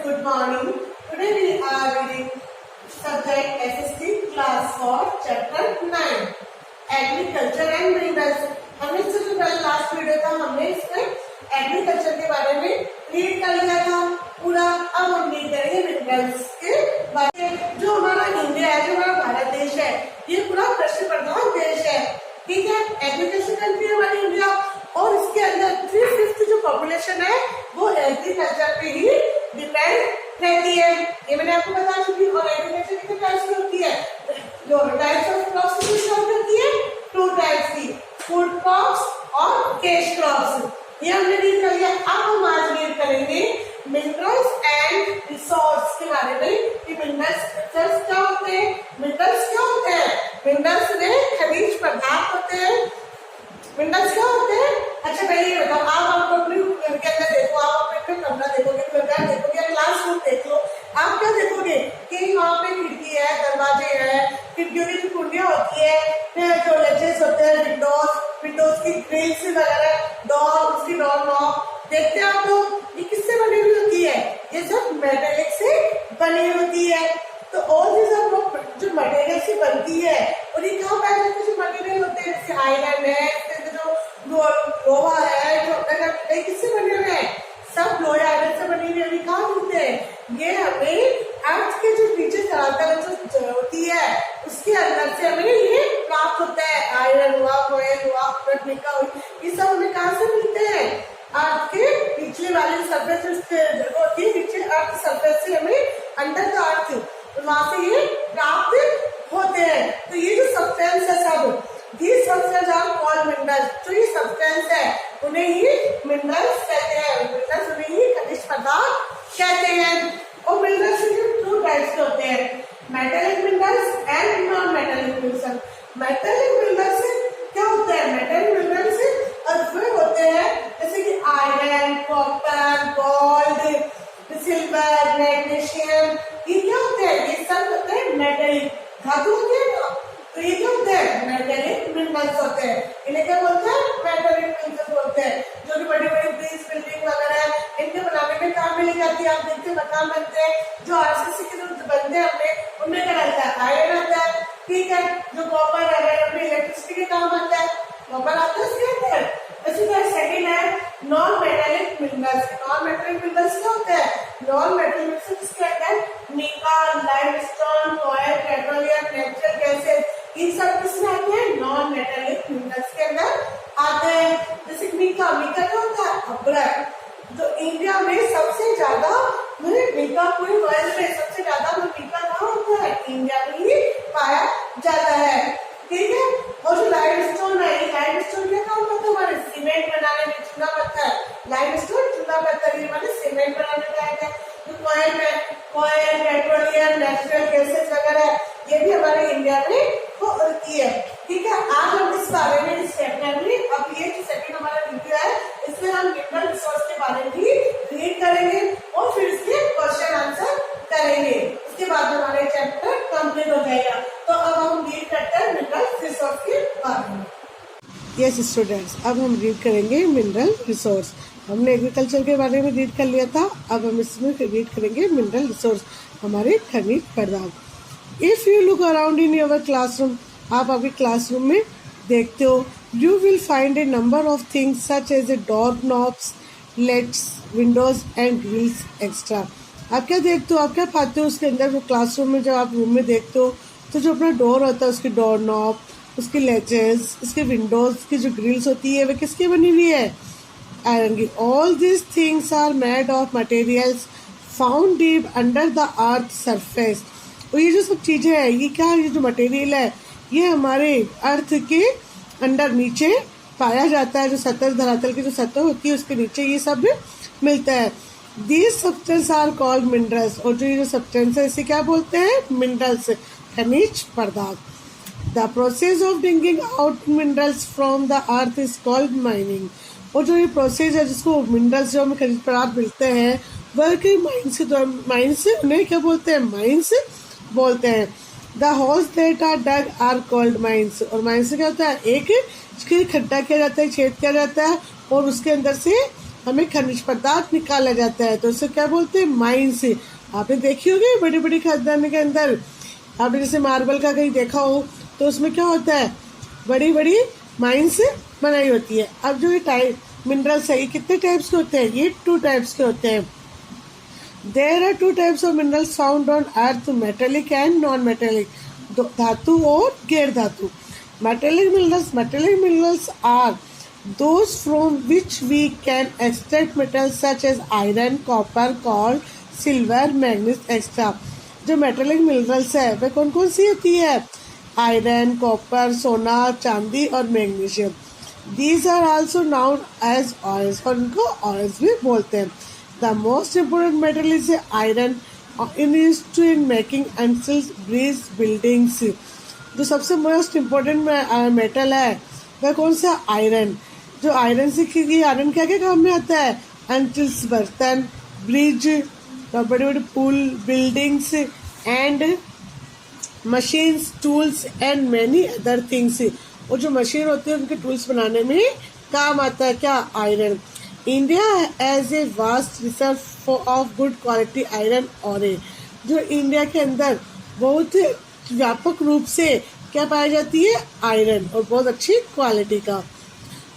good morning. Today we are reading subject SST class 4 chapter 9 Agriculture and Minerals. हमने इससे जो last video था हमने इसमें एग्रीकल्चर के बारे में रीड कर लिया था पूरा। अब हम रीड करेंगे मिनरल्स के बारे में। जो हमारा इंडिया है, जो हमारा भारत देश है, ये पूरा कृषि प्रधान देश है, ठीक है। एग्रीकल्चर कंट्री है हमारी इंडिया और इसके अंदर 3/5 जो पॉपुलेशन है वो एग्रीकल्चर पे ही डिपेंड रहती है। ये मैंने आपको बता चुकी हूँ। और एग्रीकल्चर कितने टाइप्स की होती है? जो टाइप्स ऑफ क्रॉप्स की होती है 2 टाइप्स की, फूड क्रॉप्स और कैश क्रॉप्स। ये हमने रीड कर लिया। अब हम आज रीड करेंगे मिनरल्स एंड रिसोर्स के बारे में कि मिनरल्स क्या होते हैं। मिनरल्स क्या होते हैं? मिनरल्स में खनिज पदार्थ होते हैं। मिनरल्स क्या होते हैं? अच्छा पहले ये बताओ, आप अपने घर के अंदर देखो, आप अपने कमरा देखोगे, घर देखोगे, क्लासरूम देख लो, आप क्या देखोगे कि वहाँ पे खिड़की है, दरवाजे हैं, खिड़कियों की जो कुंडियां होती है, जो लेजेस होते हैं, विंडोज की ग्रिल्स वगैरह, डोर, उसकी डोर नॉब देखते हैं आप लोग। ये किससे बनी हुई होती है? ये सब मेटेलिक से बनी होती है। तो और भी सब लोग जो मटेरियल से बनती है और ये कहाँ पाए जाते हैं? जो मटेरियल होते हैं जैसे आयरन है, जो लोहा है, जो किससे बने हुए हैं? सब लोहे आयरन से बनी हुई है। कहाँ मिलते हैं? ये हमें अर्थ के जो नीचे धरातल जो होती है उसके अंदर से हमें ये प्राप्त होता है। आयरन हुआ, कोयल हुआ, ये सब हमें कहाँ से मिलते हैं? अर्थ के पिछले वाले सरफेस जगह होती है, नीचे अर्थ सरफेस से हमें अंडर का अर्थ वहां से ये प्राप्त होते हैं। तो ये जो सब्सटेंस है सब, these substances are called minerals। जो ये सब्सटेंस है उन्हें ही मिनरल्स कहते हैं। मिनरल्स उन्हें ही खनिज पदार्थ कहते हैं। और मिनरल्स के 2 टाइप्स के होते हैं, metallic minerals and non metallic minerals. Metallic minerals क्या होते हैं? मेटेलिक मिनरल्स वे होते हैं जैसे कि iron, copper, gold, silver, magnesium. ये क्या होते हैं? ये सब होते हैं मेटेलिक धातु होते हैं ना। तो ये क्या होते हैं? मेटेलिक मिनरल्स होते हैं। इन्हें क्या बोलते हैं? मेटेलिक मिनरल्स बोलते हैं। जो कि बड़ी बड़ी ब्रिज, बिल्डिंग वगैरह इनके बनाने में काम में ली जाती है। आप देखते हैं मकान बनते हैं, जो आरसीसी के जो बनते हैं अपने, उनमें क्या रहता है? आयरन आता है, ठीक है। जो कॉपर है अपनी इलेक्ट्रिसिटी के काम बनता है, कॉपर आता है इसके अंदर। इसी तरह सेकेंड है non metallic minerals. Non metallic minerals क्या होते हैं? नॉन मेटेलिक मिनरल्स के अंदर nickel, limestone, oil, petroleum, natural gases, इन सब किसमें आते हैं? नॉन मेटेलिक मिनरल्स के अंदर आते हैं। जैसे मिका क्या होता है? अब्रक। जो इंडिया में सबसे ज्यादा मिका, पूरे वर्ल्ड में सबसे ज्यादा मिका कहाँ होता है? इंडिया में ही पाया जाता है, ठीक है। और जो लाइमस्टोन है, लाइमस्टोन क्या काम करता है? हमारे सीमेंट बनाने में चूना पत्थर है। लाइमस्टोन चूना पत्थर, ये हमारे सीमेंट बनाने में आएगा। जो ऑयल, पेट्रोलियम, नेचुरल गैसेस वगैरह, ये भी हमारे इंडिया में होती है, ठीक है। आज हम इस बारे में इस चैप्टर में, अब ये जो सेकंड हमारा वीडियो है, इसमें हम मिनरल रिसोर्स के बारे में भी रीड करेंगे और फिर इसके क्वेश्चन आंसर करेंगे। उसके बाद हमारा चैप्टर कंप्लीट हो जाएगा। तो अब हम रीड करते हैं मिनरल रिसोर्स के बारे में। यस स्टूडेंट्स, अब हम रीड करेंगे मिनरल रिसोर्स। हमने एग्रीकल्चर के बारे में रीड कर लिया था, अब हम इसमें रीड करेंगे मिनरल रिसोर्स, हमारे खनिज पदार्थ। If you look around in your classroom, आप आपके क्लासरूम में देखते हो, you will find a number of things such as a door knobs, lets, windows and grills extra. आप क्या देखते हो? आप क्या पाते हो उसके अंदर? वो क्लासरूम में जब आप रूम में देखते हो तो जो अपना डोर होता है, उसकी डोर नॉब, उसकी लेजेस, उसके विंडोज की जो ग्रिल्स होती है, वे किसकी बनी हुई है? आयरन की। All these things are made of materials found deep under the earth surface. और ये जो सब चीजें हैं, ये क्या, ये जो मटेरियल है, ये हमारे अर्थ के अंदर नीचे पाया जाता है। जो सतह, धरातल की जो सतह होती है उसके नीचे ये सब मिलता है। These substances are called minerals। और जो ये जो सब्सटेंस है इसे क्या बोलते हैं? मिनरल्स, खनिज पदार्थ। The process of digging out minerals from the earth is called mining। और जो ये प्रोसेस है जिसको मिनरल्स जो हमें खनिज पदार्थ मिलते हैं वह के माइंस से उन्हें क्या बोलते हैं? माइंस बोलते हैं। The holes that are dug are called mines। और माइंस से क्या होता है? एक खड्डा किया जाता है, छेद किया जाता है और उसके अंदर से हमें खनिज पदार्थ निकाला जाता है, तो उसे क्या बोलते हैं, माइंस। आपने देखी होगी बड़ी बड़ी खदान के अंदर, आपने जैसे मार्बल का कहीं देखा हो तो उसमें क्या होता है, बड़ी बड़ी माइंस बनाई होती है। अब जो ये टाइप मिनरल्स है, ये कितने टाइप्स के होते हैं, ये 2 टाइप्स के होते हैं। There are 2 types of minerals found on earth, metallic and non metallic, धातु और गैर धातु। Metallic minerals are those from which we can extract metals such as iron, copper, gold, silver, manganese, etc. जो metallic minerals है वे कौन कौन सी होती है, आयरन, कॉपर, सोना, चांदी और magnesium. These are also known as oils, और उनको ऑयल्स भी बोलते हैं। The most important metal is iron, in making utensils, bridge, buildings. जो सबसे मोस्ट इम्पोर्टेंट मेटल है वह कौन सा, आयरन। जो आयरन से की आयरन क्या क्या काम में आता है, एंसिल्स बर्तन, ब्रिज, बड़े बड़े पुल, buildings and machines, tools and many other things. और जो मशीन होती है उनके टूल्स बनाने में काम आता है क्या, iron. India as a vast reserve of good quality iron ore. जो इंडिया के अंदर बहुत व्यापक रूप से क्या पाई जाती है, आयरन, और बहुत अच्छी क्वालिटी का।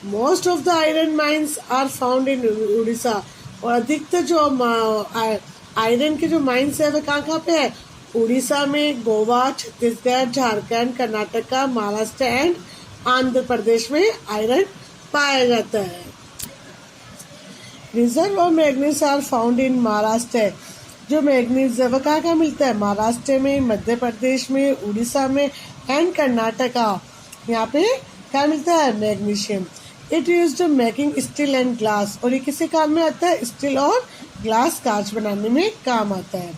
Most of the iron mines are found in Orissa, और अधिकतर जो आयरन के जो माइंस है वे कहाँ पे है, उड़ीसा में, गोवा, छत्तीसगढ़, झारखंड, कर्नाटका, महाराष्ट्र एंड आंध्र प्रदेश में आयरन पाया जाता है। Reserve of manganese are found in Maharashtra. जो मैग्नीज है वह कहाँ मिलता है, महाराष्ट्र में, मध्य प्रदेश में, उड़ीसा में एंड कर्नाटका। यहाँ पे क्या मिलता है, magnesium. It used to making steel and glass, और ये किसी काम में आता है, स्टील और ग्लास, कांच बनाने में काम आता है।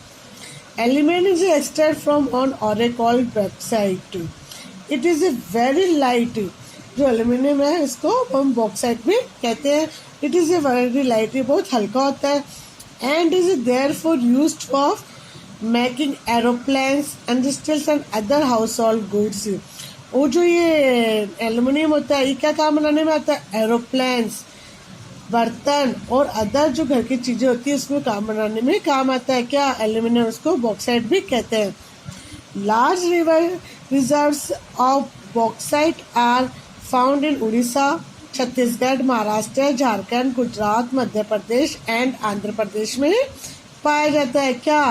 Element is extract from on ore called bauxite. It is a very light. जो एल्यूमिनियम है इसको हम बॉक्साइट में कहते हैं। It is a very light, ये बहुत हल्का होता है। And is there for use of making aeroplanes, industrials and other household goods. वो जो ये एल्यूमिनियम होता है ये क्या काम बनाने में आता है, एरोप्लेन्स, बर्तन और अदर जो घर की चीजें होती है उसमें काम बनाने में काम आता है क्या, एल्यूमिनियम। उसको बॉक्साइट भी कहते हैं। Large river reserves of bauxite are found in Orissa, Chhattisgarh, Maharashtra, Jharkhand, Gujarat, Madhya Pradesh and Andhra Pradesh में पाया जाता है क्या,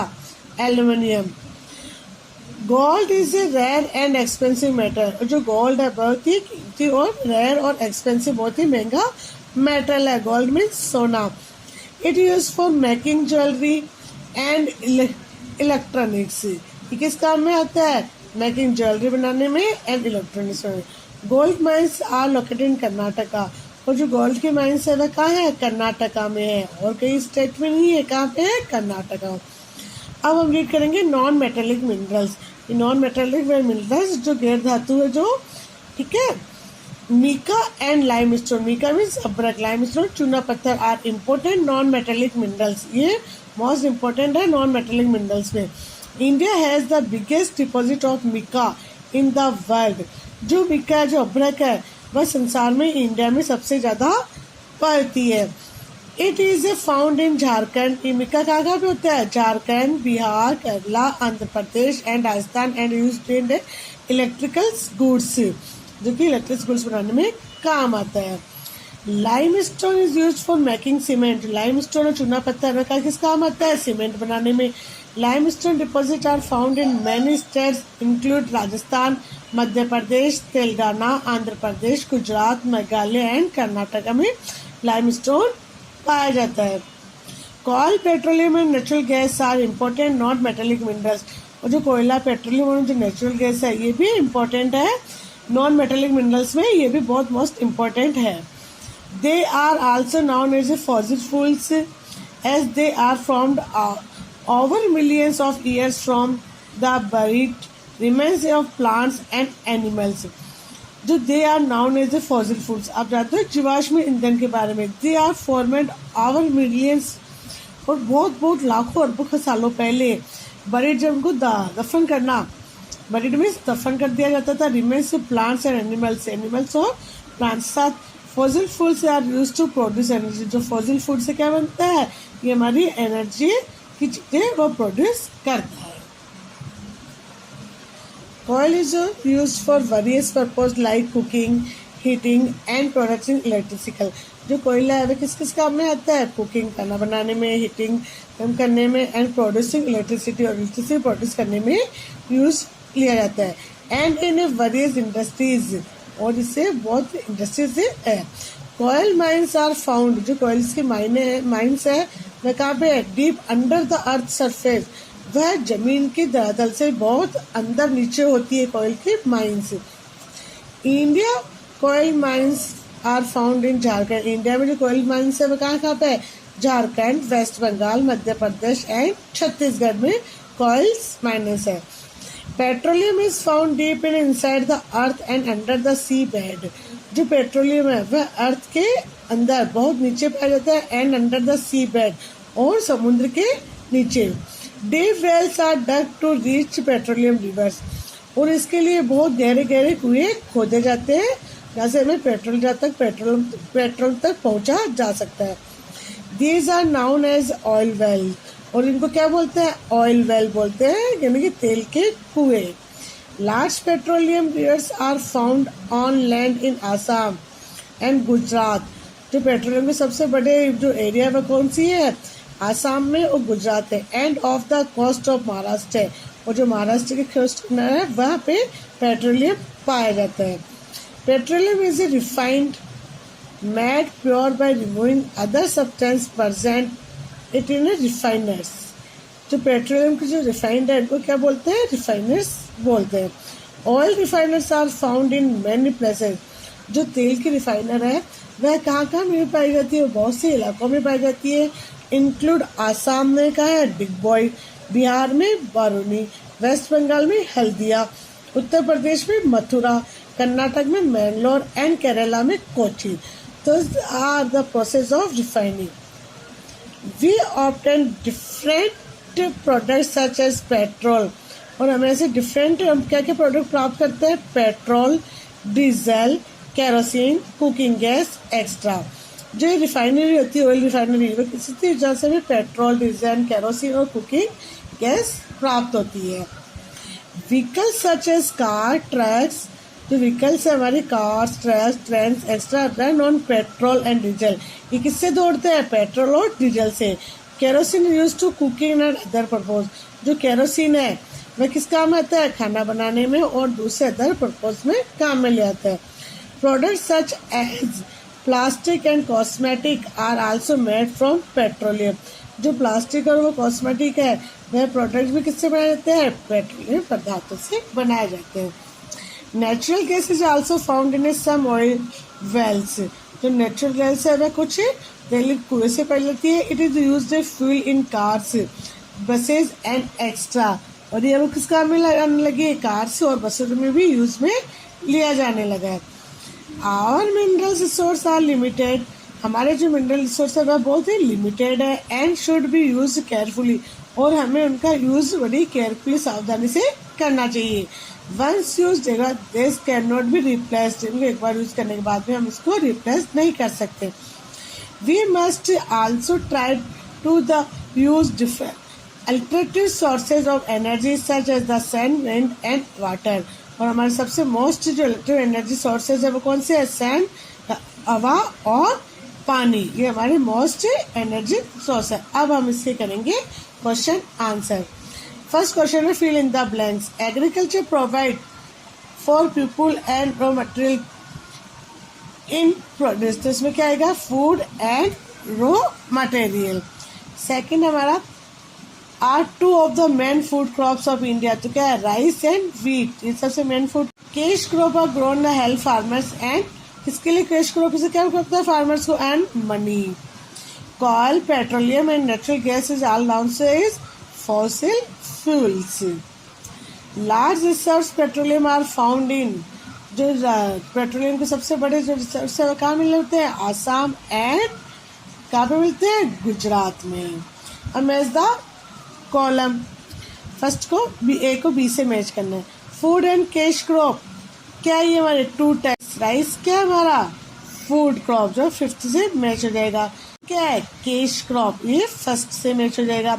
aluminium. Gold is a rare and expensive metal. जो गोल्ड है बहुत ही कीमती और रेयर और एक्सपेंसिव, बहुत ही महंगा मेटल है। गोल्ड मीन्स सोना। It use for making jewellery and electronics. ये किस काम में आता है, मेकिंग ज्वेलरी बनाने में एंड इलेक्ट्रॉनिक्स में। Gold mines are located in Karnataka. और जो गोल्ड के माइंस है वह कहाँ है, कर्नाटका में है, और कई स्टेट में नहीं है। कहाँ पे है, कर्नाटका। अब हम रीड करेंगे non metallic minerals. Non metallic minerals जो गैर धातु है, जो ठीक है, mica and limestone. Mica means अब्रक, लाइमस्टोन चूना पत्थर are important non metallic minerals. ये मोस्ट इम्पोर्टेंट है नॉन मेटेलिक मिनरल्स में। India has the biggest deposit of mica in the world. जो मीका है, जो अब्रक है, वह संसार में इंडिया में सबसे ज्यादा पाती है। It is a found in Jharkhand. Mica कहाँ पे होता है, Jharkhand, Bihar, Kerala, Andhra Pradesh and Rajasthan and used in electrical goods, जो कि इलेक्ट्रिक गुड्स बनाने में काम आता है। Limestone is used for making cement. Limestone और चूना पत्थर का किस काम आता है, सीमेंट बनाने में। Limestone deposit are found in many states include Rajasthan, Madhya Pradesh, Telangana, Andhra Pradesh, Gujarat, Meghalaya and Karnataka में लाइमस्टोन पाया जाता है। Coal, petroleum and natural gas are important not metallic minerals. और जो कोयला, पेट्रोलियम और जो नेचुरल गैस है ये भी इम्पोर्टेंट है नॉन मेटेलिक मिनरल्स में, ये भी बहुत मोस्ट इम्पोर्टेंट है। They are also known as a fossil fuels as they are formed over millions of years from the buried remains of plants and animals. जो they are known as a fossil foods. आप जानते हो जीवाश्म ईंधन के बारे में। They are formed our millions, और बहुत बहुत लाखों अरबों सालों पहले बरीड, जब उनको दफन करना, बरीड में दफन कर दिया जाता था। Remains plants and animals, animals और प्लांट्स साथ fossil foods are use to produce energy. जो फॉसिल फूड से क्या बनता है, ये हमारी एनर्जी की चीजें वो प्रोड्यूस करता है। Coal is used for various purposes like cooking, heating and producing electricity। जो कोयला है वह किस किस काम में आता है, कुकिंग खाना बनाने में, हीटिंग करने में एंड प्रोड्यूसिंग इलेक्ट्रिसिटी और इलेक्ट्रिसिटी प्रोड्यूस करने में यूज लिया जाता है। एंड इन वेरियस इंडस्ट्रीज, और इससे बहुत इंडस्ट्रीज है। कोयल माइंस आर फाउंड, जो कोयल्स की माइंस है वह कहाँ पे है, deep under the earth surface, वह जमीन के धरातल से बहुत अंदर नीचे होती है कोयल की mines. India coal mines are found in Jharkhand, India में जो कोयल माइंस है वो कहाँ पे है, झारखंड, वेस्ट बंगाल, मध्य प्रदेश एंड छत्तीसगढ़ में कोयल्स माइंस है। Petroleum is found deep in inside the earth and under the sea bed, जो पेट्रोलियम है वह अर्थ के अंदर बहुत नीचे पाया जाता है and under the sea bed, और समुद्र के नीचे। Deep wells are dug to reach petroleum reserves, और इसके लिए बहुत गहरे गहरे कुएं खोदे जाते हैं जहाँ से हमें पेट्रोल तक पहुंचा जा सकता है। These are known as oil well, और इनको क्या बोलते हैं, ऑयल वेल बोलते हैं, यानी कि तेल के कुएं। Large petroleum reserves are found on land in Assam and Gujarat, जो पेट्रोलियम के सबसे बड़े जो एरिया है वह कौन सी है, आसाम में और गुजरात है। And off the coast of Maharashtra है, और जो महाराष्ट्र के कोस्ट है वहाँ पे पेट्रोलियम पाया जाता है। Petroleum is a refined made pure by removing other substance present it in A refiners, जो पेट्रोलियम की जो रिफाइंड है इनको क्या बोलते हैं, रिफाइनर्स बोलते हैं। Oil refiners are found in many places, जो तेल की रिफाइनर है वह कहाँ कहाँ में पाई जाती है, बहुत से इलाकों में पाई जाती है। इंक्लूड आसाम में कहाँ है, डिगबॉय, बिहार में बारूनी, वेस्ट बंगाल में हल्दिया, उत्तर प्रदेश में मथुरा, कर्नाटक में मैंगलोर एंड केरला में कोची। तो are the process of refining. We obtain different products such as petrol, और हमें ऐसे डिफरेंट हम क्या क्या प्रोडक्ट प्राप्त करते हैं, petrol, diesel, kerosene, cooking gas extra. जो रिफाइनरी होती है, ऑयल रिफाइनरी, वो किसी थी जहाँ से भी पेट्रोल, डीजल, केरोसिन और कुकिंग गैस प्राप्त होती है। Vehicles such as car, trucks, जो व्हीकल्स है हमारी cars, trucks, train extra run on petrol and diesel, ये किससे दौड़ते हैं, पेट्रोल और डीजल से। Kerosene use to cooking and other purpose, जो केरोसिन है वह किस काम में आता है, खाना बनाने में और दूसरे अदर पर्पज में काम में ले आता है। Product such as plastic and cosmetic are also made from petroleum, जो प्लास्टिक और वो कॉस्मेटिक है वह प्रोडक्ट भी किससे बनाए जाते हैं, पेट्रोलियम पदार्थों से बनाए जाते हैं। Natural gas is also found in some oil wells, जो नेचुरल गैस है वह कुछ तेल कुएं से पाई जाती है। It is used as fuel in cars, buses and extra, और ये किस काम में लगाने लगी, कार्स और बसों में भी यूज में लिया जाने लगा है। Our mineral resource are limited, हमारे जो मिनरल रिसोर्स है वह बहुत ही लिमिटेड है। And should be use carefully, और हमें उनका यूज बड़ी केयरफुली सावधानी से करना चाहिए। Once use this can not be replaced, एक बार यूज करने के बाद में हम इसको रिप्लेस नहीं कर सकते। We must also try to the use different alternative sources of energy such as the sun, wind and water, और हमारे सबसे मोस्ट जो इलेक्ट्रिक एनर्जी सोर्सेज है वो कौन से है, सैंड, हवा और पानी, ये हमारे मोस्ट एनर्जी सोर्स है। अब हम इसके करेंगे क्वेश्चन आंसर। फर्स्ट क्वेश्चन है fill in the blanks. Agriculture provide for people and raw material in produce, तो इसमें क्या आएगा, food and raw material. Second हमारा are two of the main food crops of India, तो क्या है, rice and wheat, ये सबसे main food. Cash crop are grown the help farmers and, किसके लिए कैश क्रॉप से क्या करता है, फार्मर्स को, and money. Coal, petroleum and natural gas is all known से is fossil fuels. Large reserves petroleum are found in, जो petroleum के सबसे बड़े जो रिजर्व्स है कहाँ मिलते हैं, आसाम एंड कहाँ पे मिलते हैं, गुजरात में। अब मैच द कॉलम, फर्स्ट को ए को बी से मैच करना है। फूड एंड कैश क्रॉप क्या है, ये हमारे टू टाइप्स, राइस क्या है हमारा फूड क्रॉप जो 5th से मैच हो जाएगा। क्या है? कैश क्रॉप, ये 1st से मैच हो जाएगा।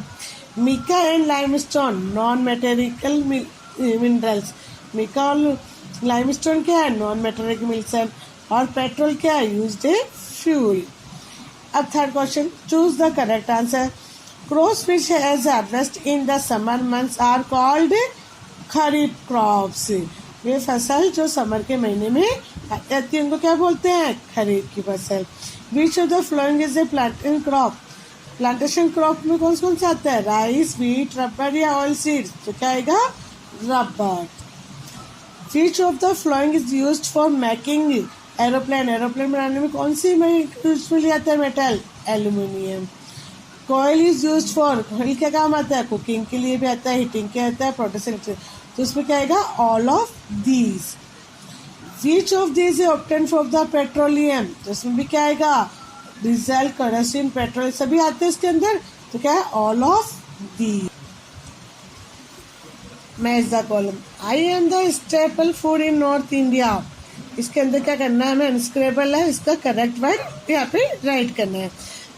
Mica and limestone non metallic minerals, mica और लाइमस्टोन क्या है? नॉन मेटेरिकल मिनरल्स है। और पेट्रोल क्या है? Used a fuel. अब third question, choose the correct answer. Crops which has harvest in the summer months are called kharif crops. ये फसल जो समर के महीने में आती है उनको क्या बोलते हैं? खरीफ की फसल। Which of the following is a plantation crop? Plantation crop में कौन कौन सा आता है? राइस, व्हीट, रबर या ऑयल सीड्स? तो क्या आएगा? Rubber. Which of the following is used for making aeroplane? Aeroplane बनाने में कौन सी यूजफुल आता है metal? Aluminium. Coal is used for, कोयल क्या काम आता है? कुकिंग के लिए भी आता है, हीटिंग के आता है, प्रोटेक्शन। तो इसमें क्या आएगा? All of these. Which of these is obtained from the petroleum? तो इसमें भी क्या आएगा? डीजल, केरोसिन, पेट्रोल सभी आते हैं इसके अंदर। तो क्या है? All of these. Match the column. I am the staple food in north India. इसके अंदर क्या करना है हमें? अनस्क्रेबल है, इसका करेक्ट वर्ड यहाँ पे राइट करना है।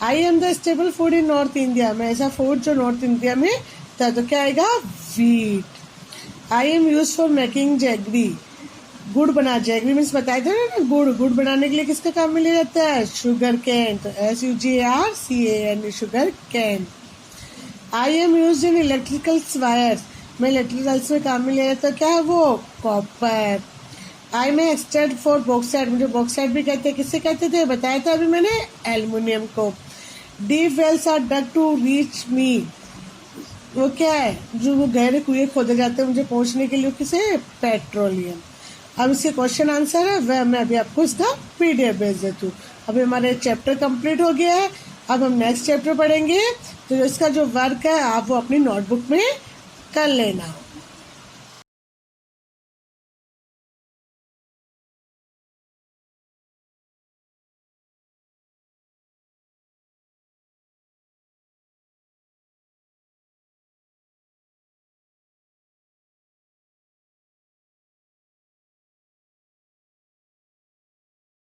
I am the stable food in north India, मैं ऐसा फूड जो नॉर्थ इंडिया में था। तो क्या आएगा? Wheat. I am use for making jaggery, गुड़ बना, जैगरी मीन्स बताया था ना गुड़, गुड़ बनाने के लिए किसका काम में लिया जाता है? Sugar cane. तो SUGRCAN, sugar cane. I am use in electrical wires, मैं इलेक्ट्रिकल्स में काम में लिया जाता है। क्या है वो? कॉपर। आई में एक्सटेंड फॉर बॉक्साइट, मुझे बॉक्साइट भी कहते हैं। किससे कहते थे? बताया था अभी मैंने, एल्युमिनियम को। Deep wells are dug to reach me, वो क्या है? जो वो गहरे कुएं खोदे जाते हैं मुझे पहुंचने के लिए, किसे? पेट्रोलियम। अब इसके क्वेश्चन आंसर है वह मैं अभी आपको इसका PDF भेज देती हूँ। अभी हमारे चैप्टर कंप्लीट हो गया है। अब हम नेक्स्ट चैप्टर पढ़ेंगे। तो इसका जो वर्क है आप वो अपनी नोटबुक में कर लेना।